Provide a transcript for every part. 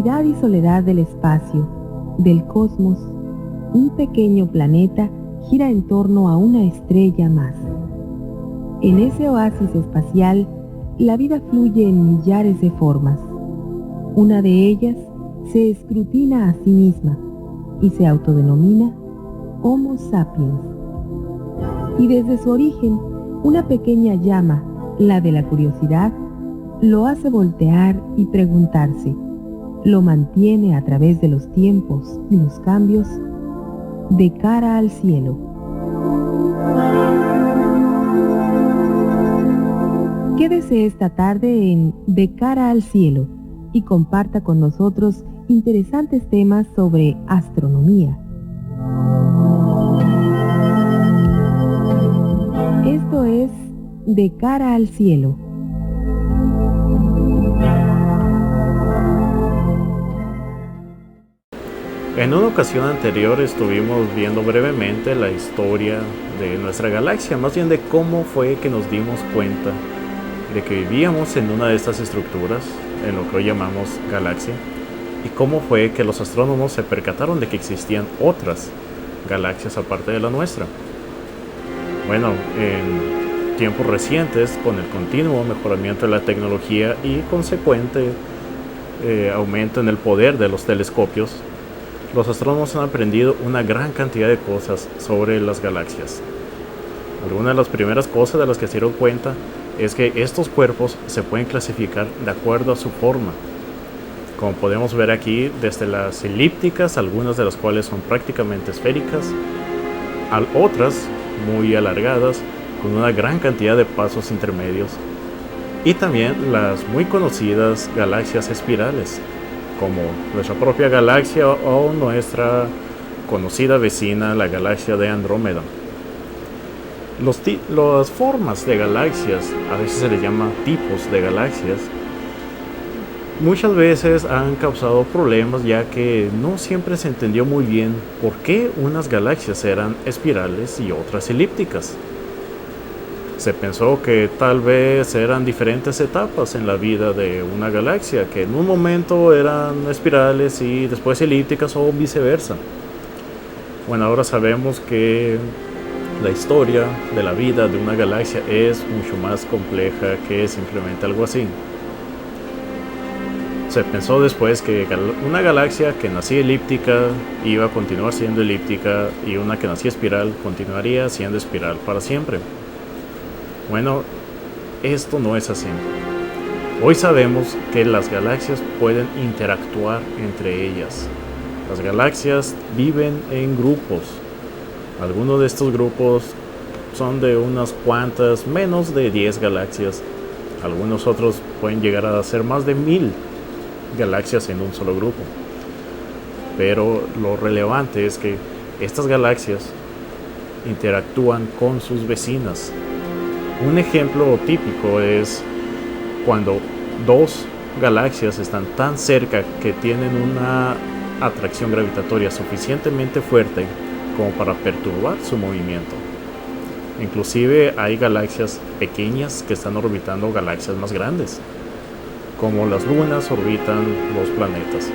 inmensidad y soledad del espacio, del cosmos, un pequeño planeta gira en torno a una estrella más. En ese oasis espacial, la vida fluye en millares de formas. Una de ellas se escrutina a sí misma y se autodenomina Homo sapiens. Y desde su origen, una pequeña llama, la de la curiosidad, lo hace voltear y preguntarse, lo mantiene a través de los tiempos y los cambios, de cara al cielo. Quédese esta tarde en De cara al cielo y comparta con nosotros interesantes temas sobre astronomía. Esto es De cara al cielo. En una ocasión anterior estuvimos viendo brevemente la historia de nuestra galaxia, más bien de cómo fue que nos dimos cuenta de que vivíamos en una de estas estructuras, en lo que hoy llamamos galaxia, y cómo fue que los astrónomos se percataron de que existían otras galaxias aparte de la nuestra. Bueno, en tiempos recientes, con el continuo mejoramiento de la tecnología y consecuente aumento en el poder de los telescopios, los astrónomos han aprendido una gran cantidad de cosas sobre las galaxias. Algunas de las primeras cosas de las que se dieron cuenta es que estos cuerpos se pueden clasificar de acuerdo a su forma. Como podemos ver aquí, desde las elípticas, algunas de las cuales son prácticamente esféricas, a otras muy alargadas, con una gran cantidad de pasos intermedios, y también las muy conocidas galaxias espirales, como nuestra propia galaxia o nuestra conocida vecina, la galaxia de Andrómeda. Las formas de galaxias, a veces se les llama tipos de galaxias, muchas veces han causado problemas, ya que no siempre se entendió muy bien por qué unas galaxias eran espirales y otras elípticas. Se pensó que tal vez eran diferentes etapas en la vida de una galaxia, que en un momento eran espirales y después elípticas o viceversa. Bueno, ahora sabemos que la historia de la vida de una galaxia es mucho más compleja que simplemente algo así. Se pensó después que una galaxia que nacía elíptica iba a continuar siendo elíptica y una que nacía espiral continuaría siendo espiral para siempre. Bueno, esto no es así. Hoy sabemos que las galaxias pueden interactuar entre ellas. Las galaxias viven en grupos. Algunos de estos grupos son de unas cuantas, menos de 10 galaxias. Algunos otros pueden llegar a ser más de 1000 galaxias en un solo grupo. Pero lo relevante es que estas galaxias interactúan con sus vecinas. Un ejemplo típico es cuando dos galaxias están tan cerca que tienen una atracción gravitatoria suficientemente fuerte como para perturbar su movimiento. Inclusive hay galaxias pequeñas que están orbitando galaxias más grandes, como las lunas orbitan los planetas.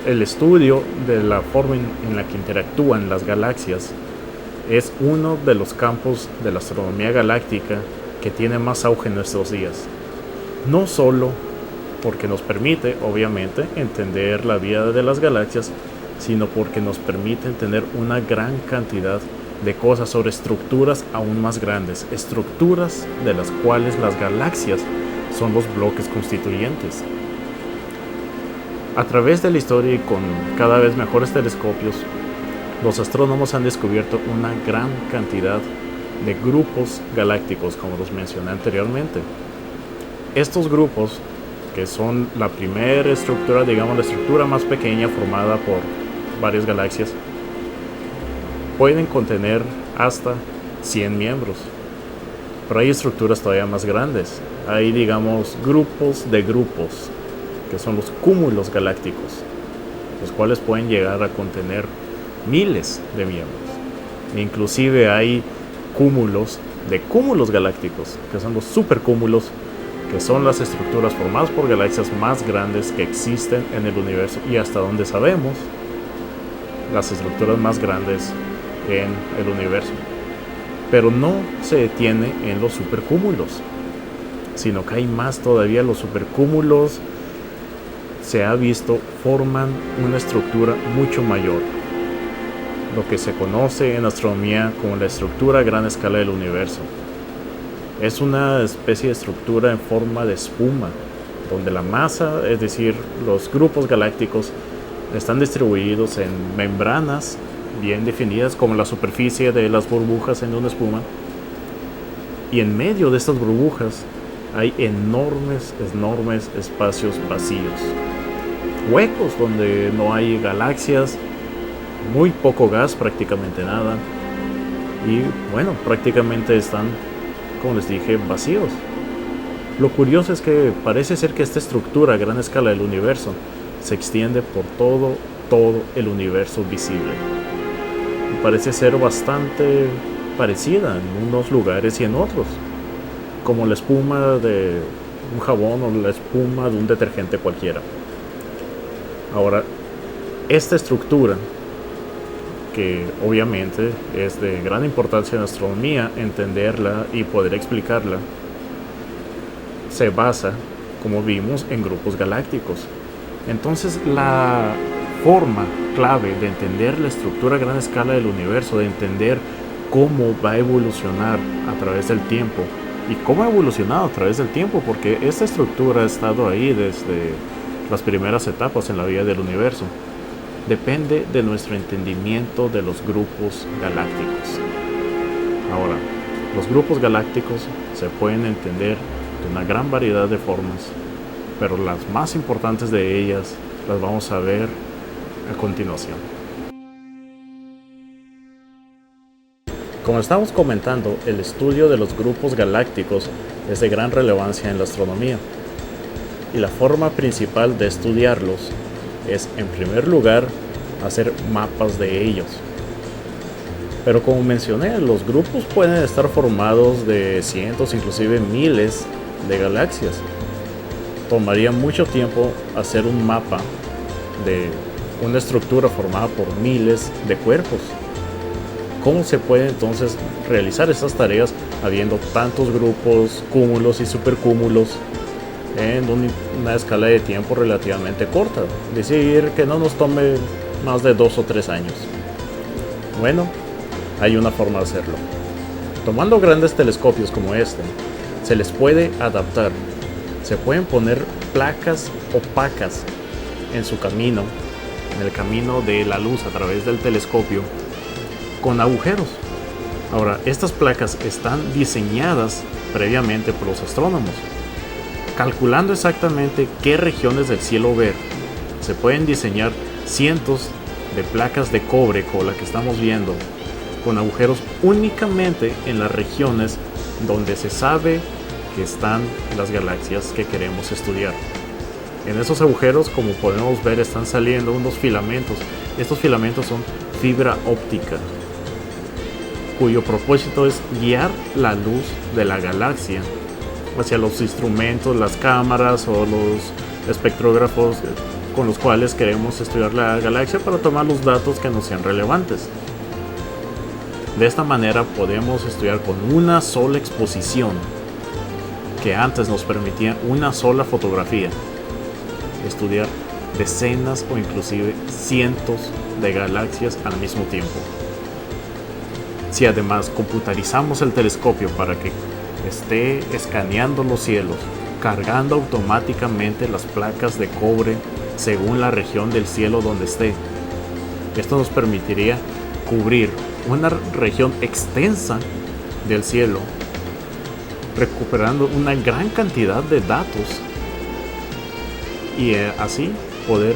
El estudio de la forma en la que interactúan las galaxias es uno de los campos de la astronomía galáctica que tiene más auge en nuestros días. No solo porque nos permite, obviamente, entender la vida de las galaxias, sino porque nos permite entender una gran cantidad de cosas sobre estructuras aún más grandes, estructuras de las cuales las galaxias son los bloques constituyentes. A través de la historia y con cada vez mejores telescopios, los astrónomos han descubierto una gran cantidad de grupos galácticos, como los mencioné anteriormente. Estos grupos, que son la primera estructura, digamos la estructura más pequeña formada por varias galaxias, pueden contener hasta 100 miembros. Pero hay estructuras todavía más grandes. Hay, digamos, grupos de grupos, que son los cúmulos galácticos, los cuales pueden llegar a contener miles de miembros. Inclusive hay cúmulos de cúmulos galácticos, que son los supercúmulos, que son las estructuras formadas por galaxias más grandes que existen en el universo y hasta donde sabemos, las estructuras más grandes en el universo. Pero no se detiene en los supercúmulos, sino que hay más todavía. Los supercúmulos, se ha visto, forman una estructura mucho mayor, lo que se conoce en astronomía como la estructura a gran escala del universo. Es una especie de estructura en forma de espuma, donde la masa, es decir, los grupos galácticos, están distribuidos en membranas bien definidas, como la superficie de las burbujas en una espuma, y en medio de estas burbujas hay enormes espacios vacíos, huecos donde no hay galaxias, muy poco gas, prácticamente nada, y bueno, prácticamente están, como les dije, vacíos. Lo curioso es que parece ser que esta estructura a gran escala del universo se extiende por todo el universo visible. Y parece ser bastante parecida en unos lugares y en otros, como la espuma de un jabón o la espuma de un detergente cualquiera. Ahora, esta estructura, que obviamente es de gran importancia en astronomía, entenderla y poder explicarla, se basa, como vimos, en grupos galácticos. Entonces, la forma clave de entender la estructura a gran escala del universo, de entender cómo va a evolucionar a través del tiempo y cómo ha evolucionado a través del tiempo, porque esta estructura ha estado ahí desde las primeras etapas en la vida del universo, depende de nuestro entendimiento de los grupos galácticos. Ahora, los grupos galácticos se pueden entender de una gran variedad de formas, pero las más importantes de ellas las vamos a ver a continuación. Como estamos comentando, el estudio de los grupos galácticos es de gran relevancia en la astronomía, y la forma principal de estudiarlos es, en primer lugar, hacer mapas de ellos. Pero como mencioné, los grupos pueden estar formados de cientos, inclusive miles de galaxias. Tomaría mucho tiempo hacer un mapa de una estructura formada por miles de cuerpos. ¿Cómo se puede entonces realizar estas tareas habiendo tantos grupos, cúmulos y supercúmulos en una escala de tiempo relativamente corta? Decir que no nos tome más de 2 o 3 años. Bueno, hay una forma de hacerlo. Tomando grandes telescopios como este, se les puede adaptar. Se pueden poner placas opacas en su camino, en el camino de la luz a través del telescopio, con agujeros. Ahora, estas placas están diseñadas previamente por los astrónomos, calculando exactamente qué regiones del cielo ver. Se pueden diseñar cientos de placas de cobre como la que estamos viendo, con agujeros únicamente en las regiones donde se sabe que están las galaxias que queremos estudiar. En esos agujeros, como podemos ver, están saliendo unos filamentos. Estos filamentos son fibra óptica, cuyo propósito es guiar la luz de la galaxia hacia los instrumentos, las cámaras o los espectrógrafos con los cuales queremos estudiar la galaxia para tomar los datos que nos sean relevantes. De esta manera podemos estudiar con una sola exposición, que antes nos permitía una sola fotografía, estudiar decenas o inclusive cientos de galaxias al mismo tiempo. Si además computarizamos el telescopio para que esté escaneando los cielos, cargando automáticamente las placas de cobre según la región del cielo donde esté, esto nos permitiría cubrir una región extensa del cielo, recuperando una gran cantidad de datos y así poder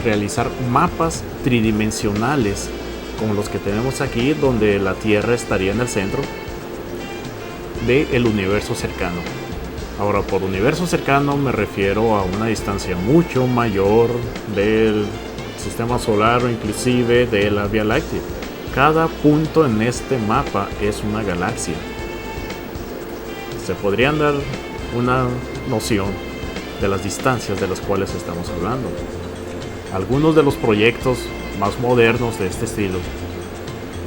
realizar mapas tridimensionales como los que tenemos aquí, donde la Tierra estaría en el centro del universo cercano. Ahora, por universo cercano me refiero a una distancia mucho mayor del sistema solar o inclusive de la Vía Láctea. Cada punto en este mapa es una galaxia. Se podrían dar una noción de las distancias de las cuales estamos hablando. Algunos de los proyectos más modernos de este estilo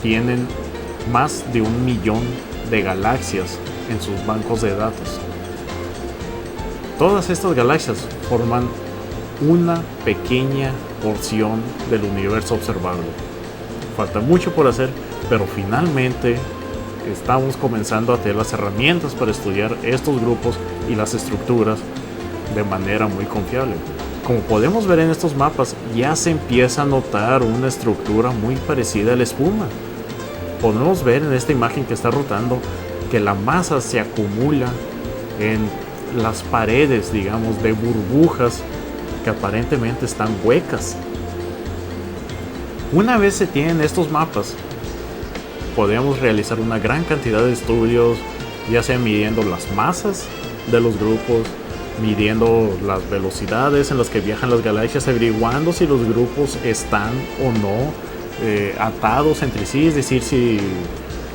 tienen más de 1 millón de galaxias en sus bancos de datos. Todas estas galaxias forman una pequeña porción del universo observable. Falta mucho por hacer, pero finalmente estamos comenzando a tener las herramientas para estudiar estos grupos y las estructuras de manera muy confiable. Como podemos ver en estos mapas, ya se empieza a notar una estructura muy parecida a la espuma. Podemos ver en esta imagen que está rotando que la masa se acumula en las paredes, digamos, de burbujas que aparentemente están huecas. Una vez se tienen estos mapas, podemos realizar una gran cantidad de estudios, ya sea midiendo las masas de los grupos, midiendo las velocidades en las que viajan las galaxias, averiguando si los grupos están o no atados entre sí, es decir, si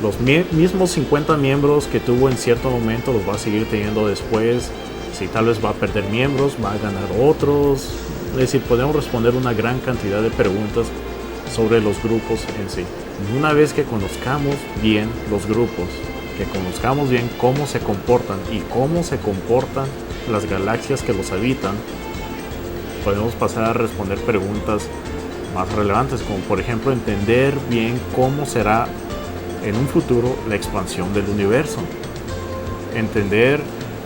los mismos 50 miembros que tuvo en cierto momento los va a seguir teniendo después, si tal vez va a perder miembros, va a ganar otros. Es decir, podemos responder una gran cantidad de preguntas sobre los grupos en sí. Y una vez que conozcamos bien los grupos, que conozcamos bien cómo se comportan y cómo se comportan las galaxias que los habitan, podemos pasar a responder preguntas más relevantes, como por ejemplo entender bien cómo será en un futuro la expansión del universo, entender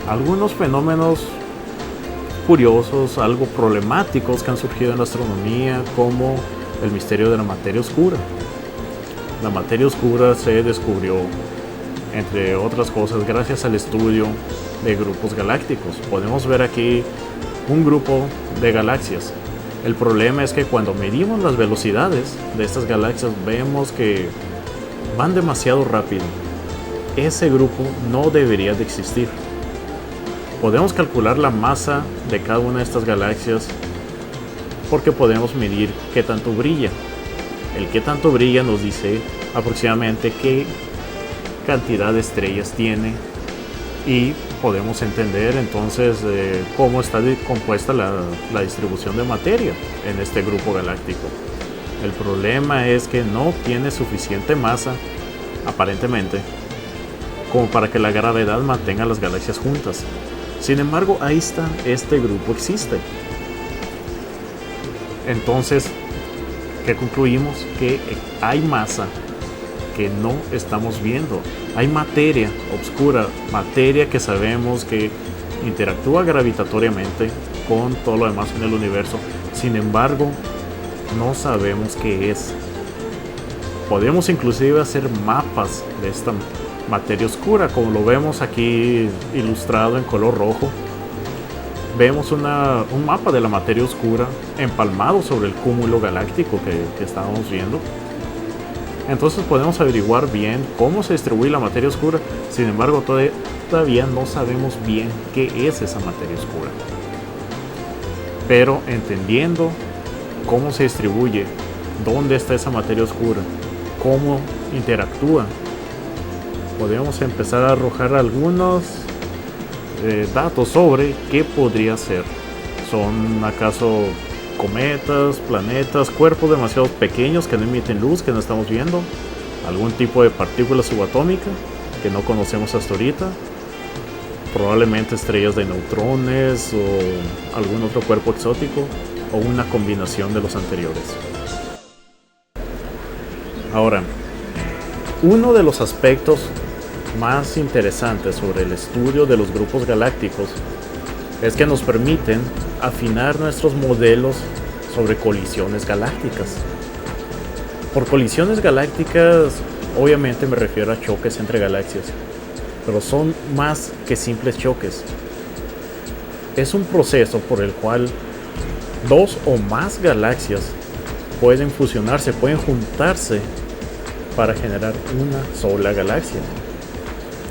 algunos fenómenos curiosos, algo problemáticos que han surgido en la astronomía, como el misterio de la materia oscura. La materia oscura se descubrió, entre otras cosas, gracias al estudio de grupos galácticos. Podemos ver aquí un grupo de galaxias. El problema es que cuando medimos las velocidades de estas galaxias vemos que van demasiado rápido. Ese grupo no debería de existir. Podemos calcular la masa de cada una de estas galaxias porque podemos medir qué tanto brilla. El qué tanto brilla nos dice aproximadamente qué cantidad de estrellas tiene y podemos entender entonces cómo está compuesta la distribución de materia en este grupo galáctico. El problema es que no tiene suficiente masa, aparentemente, como para que la gravedad mantenga las galaxias juntas. Sin embargo, ahí está, este grupo existe. Entonces, ¿qué concluimos? Que hay masa que no estamos viendo. Hay materia oscura, materia que sabemos que interactúa gravitatoriamente con todo lo demás en el universo. Sin embargo, no sabemos qué es. Podemos inclusive hacer mapas de esta materia oscura, como lo vemos aquí ilustrado en color rojo. Vemos un mapa de la materia oscura empalmado sobre el cúmulo galáctico que estábamos viendo. Entonces podemos averiguar bien cómo se distribuye la materia oscura. Sin embargo, todavía no sabemos bien qué es esa materia oscura. Pero entendiendo cómo se distribuye, dónde está esa materia oscura, cómo interactúa, podemos empezar a arrojar algunos datos sobre qué podría ser. ¿Son acaso cometas, planetas, cuerpos demasiado pequeños que no emiten luz, que no estamos viendo? ¿Algún tipo de partícula subatómica que no conocemos hasta ahorita? Probablemente estrellas de neutrones o algún otro cuerpo exótico, o una combinación de los anteriores. Ahora, uno de los aspectos más interesantes sobre el estudio de los grupos galácticos es que nos permiten afinar nuestros modelos sobre colisiones galácticas. Por colisiones galácticas, obviamente me refiero a choques entre galaxias, pero son más que simples choques. Es un proceso por el cual dos o más galaxias pueden fusionarse, pueden juntarse para generar una sola galaxia.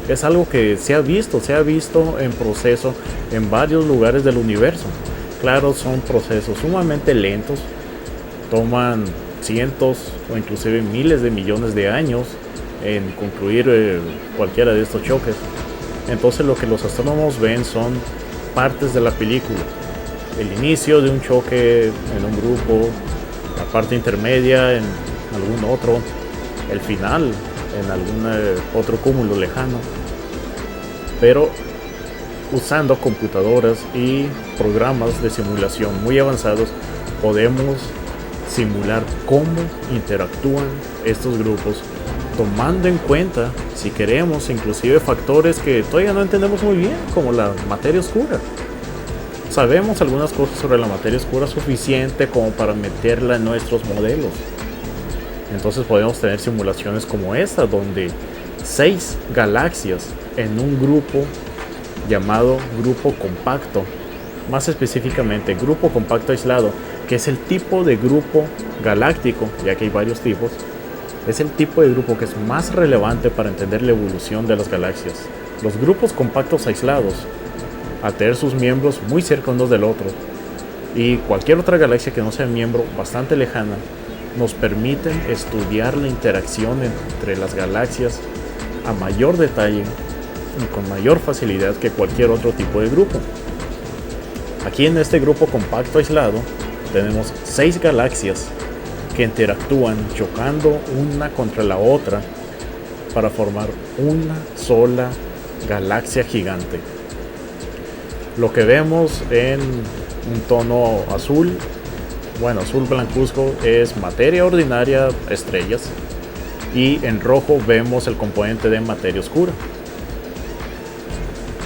Es algo que se ha visto en proceso en varios lugares del universo. Claro, son procesos sumamente lentos, toman cientos o inclusive miles de millones de años en concluir cualquiera de estos choques. Entonces lo que los astrónomos ven son partes de la película. El inicio de un choque en un grupo, la parte intermedia en algún otro, el final en algún otro cúmulo lejano. Pero usando computadoras y programas de simulación muy avanzados, podemos simular cómo interactúan estos grupos, tomando en cuenta, si queremos, inclusive factores que todavía no entendemos muy bien, como la materia oscura. Sabemos algunas cosas sobre la materia oscura suficiente como para meterla en nuestros modelos. Entonces podemos tener simulaciones como esta, donde 6 galaxias en un grupo llamado grupo compacto, más específicamente grupo compacto aislado, que es el tipo de grupo galáctico, ya que hay varios tipos, es el tipo de grupo que es más relevante para entender la evolución de las galaxias. Los grupos compactos aislados, al tener sus miembros muy cerca unos del otro, y cualquier otra galaxia que no sea miembro bastante lejana, nos permiten estudiar la interacción entre las galaxias a mayor detalle y con mayor facilidad que cualquier otro tipo de grupo. Aquí en este grupo compacto aislado tenemos 6 galaxias que interactúan chocando una contra la otra para formar una sola galaxia gigante. Lo que vemos en un tono azul, bueno, azul blancuzco, es materia ordinaria, estrellas, y en rojo vemos el componente de materia oscura.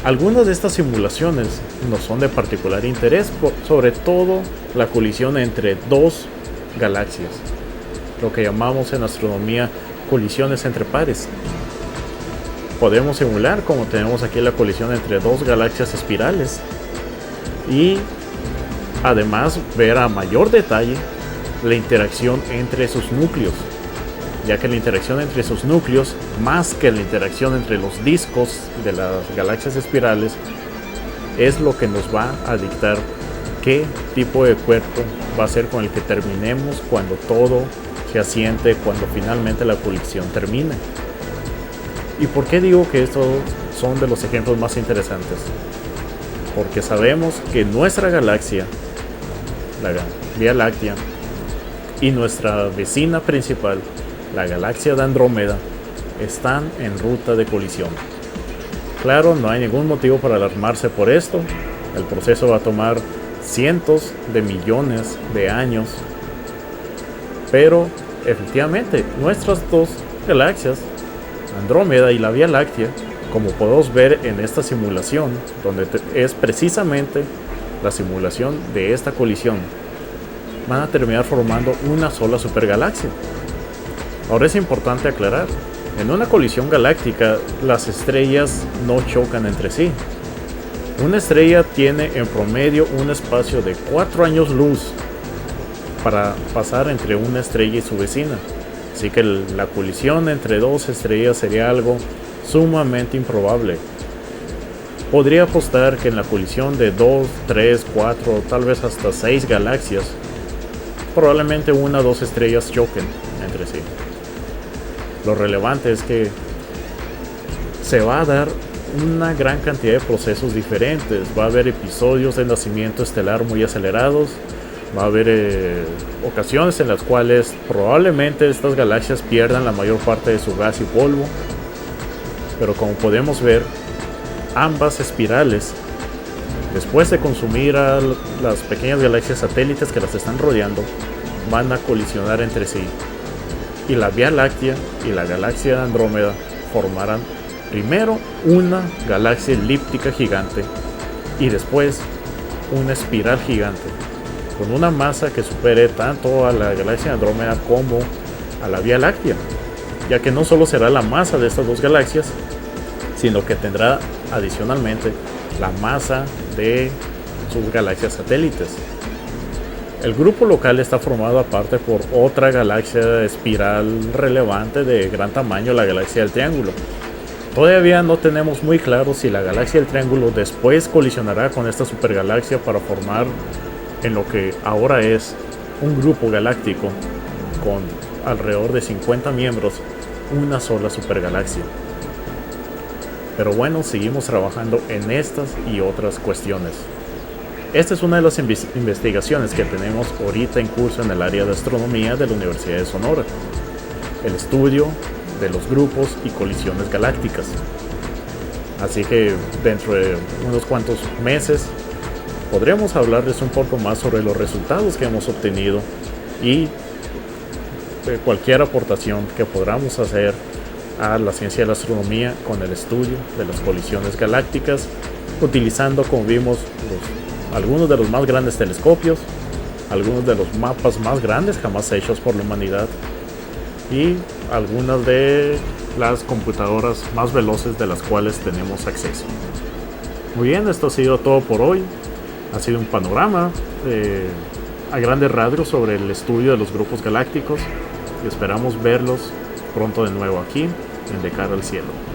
Algunas de estas simulaciones nos son de particular interés, sobre todo la colisión entre 2 galaxias, lo que llamamos en astronomía colisiones entre pares. Podemos simular, como tenemos aquí, la colisión entre 2 galaxias espirales y además ver a mayor detalle la interacción entre sus núcleos, ya que la interacción entre sus núcleos, más que la interacción entre los discos de las galaxias espirales, es lo que nos va a dictar qué tipo de cuerpo va a ser con el que terminemos cuando todo se asiente, cuando finalmente la colisión termine. ¿Y por qué digo que estos son de los ejemplos más interesantes? Porque sabemos que nuestra galaxia, la Vía Láctea, y nuestra vecina principal, la galaxia de Andrómeda, están en ruta de colisión. Claro, no hay ningún motivo para alarmarse por esto. El proceso va a tomar cientos de millones de años, pero efectivamente nuestras 2 galaxias, Andrómeda y la Vía Láctea, como podemos ver en esta simulación, donde es precisamente la simulación de esta colisión, van a terminar formando una sola supergalaxia. Ahora es importante aclarar, en una colisión galáctica las estrellas no chocan entre sí. Una estrella tiene en promedio un espacio de 4 años luz para pasar entre una estrella y su vecina, así que la colisión entre 2 estrellas sería algo sumamente improbable. Podría apostar que en la colisión de 2, 3, 4, tal vez hasta 6 galaxias, probablemente 1 o 2 estrellas choquen entre sí. Lo relevante es que se va a dar una gran cantidad de procesos diferentes. Va a haber episodios de nacimiento estelar muy acelerados. Va a haber ocasiones en las cuales probablemente estas galaxias pierdan la mayor parte de su gas y polvo. Pero como podemos ver, ambas espirales, después de consumir a las pequeñas galaxias satélites que las están rodeando, van a colisionar entre sí. Y la Vía Láctea y la galaxia de Andrómeda formarán primero una galaxia elíptica gigante y después una espiral gigante, con una masa que supere tanto a la galaxia de Andrómeda como a la Vía Láctea, ya que no solo será la masa de estas 2 galaxias, sino que tendrá adicionalmente la masa de sus galaxias satélites. El grupo local está formado aparte por otra galaxia espiral relevante de gran tamaño, la galaxia del Triángulo. Todavía no tenemos muy claro si la galaxia del Triángulo después colisionará con esta supergalaxia para formar en lo que ahora es un grupo galáctico con alrededor de 50 miembros, una sola supergalaxia. Pero bueno, seguimos trabajando en estas y otras cuestiones. Esta es una de las investigaciones que tenemos ahorita en curso en el área de astronomía de la Universidad de Sonora. El estudio de los grupos y colisiones galácticas. Así que dentro de unos cuantos meses podremos hablarles un poco más sobre los resultados que hemos obtenido y cualquier aportación que podamos hacer a la ciencia de la astronomía con el estudio de las colisiones galácticas, utilizando, como vimos, algunos de los más grandes telescopios, algunos de los mapas más grandes jamás hechos por la humanidad y algunas de las computadoras más veloces de las cuales tenemos acceso. Muy bien, esto ha sido todo por hoy. Ha sido un panorama a grandes rasgos sobre el estudio de los grupos galácticos y esperamos verlos pronto de nuevo aquí en De Cara al Cielo.